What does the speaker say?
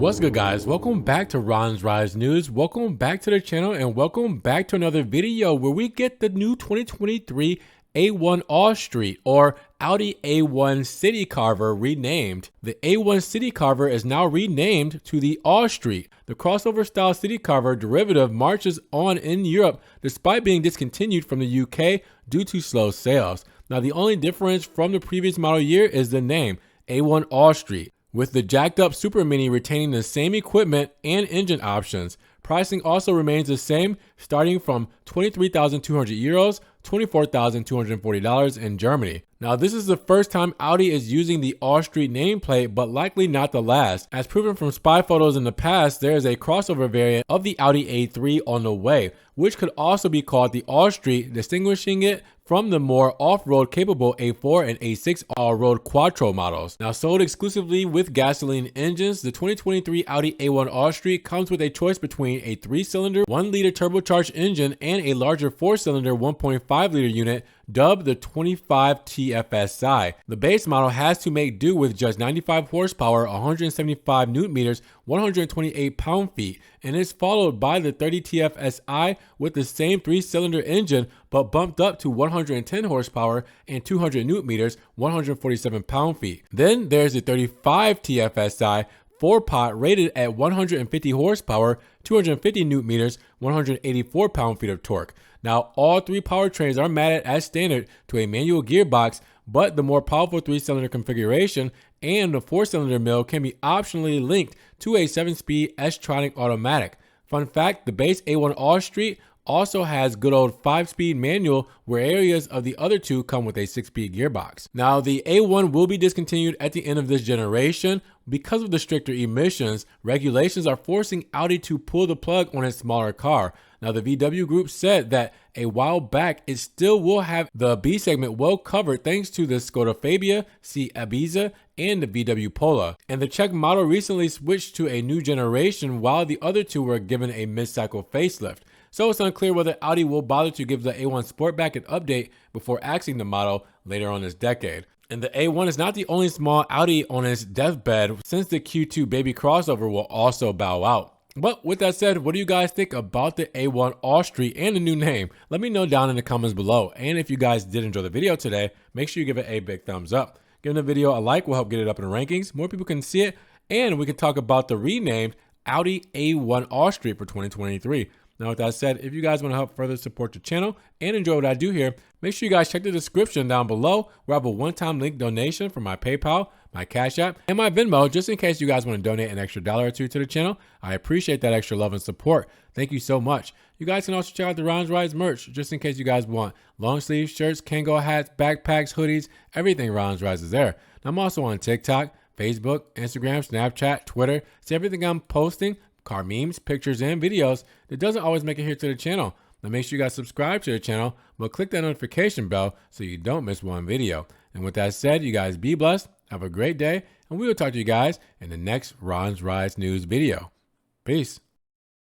What's good, guys? Welcome back to Ron's Rise News. Welcome back to the channel and welcome back to another video where we get the new 2023 A1 Allstreet or Audi A1 Citycarver renamed. The A1 Citycarver is now renamed to the Allstreet. The crossover style Citycarver derivative marches on in Europe despite being discontinued from the UK due to slow sales. Now, the only difference from the previous model year is the name, A1 Allstreet, with the jacked up Super Mini retaining the same equipment and engine options. Pricing also remains the same, starting from 23,200 euros, $24,240 in Germany. Now, this is the first time Audi is using the Allstreet nameplate, but likely not the last. As proven from spy photos in the past, there is a crossover variant of the Audi A3 on the way, which could also be called the Allstreet, distinguishing it from the more off-road capable A4 and A6 all-road Quattro models. Now, sold exclusively with gasoline engines, the 2023 Audi A1 Allstreet comes with a choice between a 3-cylinder 1-liter turbocharged engine and a larger 4-cylinder 1.5-liter unit dubbed the 25 TFSI. The base model has to make do with just 95 horsepower, 175 newton meters, 128 pound-feet, and is followed by the 30 TFSI with the same 3-cylinder engine but bumped up to 110 horsepower and 200 newton meters, 147 pound-feet. Then there's the 35 TFSI 4-pot rated at 150 horsepower, 250 newton meters, 184 pound-feet of torque. Now, all three powertrains are matted as standard to a manual gearbox, but the more powerful 3-cylinder configuration and the 4-cylinder mill can be optionally linked to a 7-speed S-tronic automatic. Fun fact, the base A1 Allstreet also has good old 5-speed manual, where areas of the other two come with a 6-speed gearbox. Now, the A1 will be discontinued at the end of this generation. Because of the stricter emissions, regulations are forcing Audi to pull the plug on its smaller car. Now, the VW group said that a while back it still will have the B segment well covered thanks to the Skoda Fabia, C Ibiza, and the VW Polo. And the Czech model recently switched to a new generation while the other two were given a mid-cycle facelift. So it's unclear whether Audi will bother to give the A1 Sportback an update before axing the model later on this decade. And the A1 is not the only small Audi on its deathbed, since the Q2 baby crossover will also bow out. But with that said, what do you guys think about the A1 Allstreet and the new name? Let me know down in the comments below. And if you guys did enjoy the video today, make sure you give it a big thumbs up. Giving the video a like will help get it up in the rankings. More people can see it, and we can talk about the renamed Audi A1 Allstreet for 2023. Now, with that said, if you guys want to help further support the channel and enjoy what I do here, make sure you guys check the description down below where I have a one-time link donation for my PayPal, my Cash App, and my Venmo, just in case you guys want to donate an extra $1 or $2 to the channel. I appreciate that extra love and support. Thank you so much. You guys can also check out the Ron's Rise merch, just in case you guys want long sleeve shirts, Kango hats, backpacks, hoodies, everything Ron's Rise is there. Now, I'm also on TikTok, Facebook, Instagram, Snapchat, Twitter. See everything I'm posting, car memes, pictures, and videos that doesn't always make it here to the channel. Now, make sure you guys subscribe to the channel, but click that notification bell so you don't miss one video. And with that said, you guys be blessed, have a great day, and we will talk to you guys in the next Ron's Rise News video. Peace.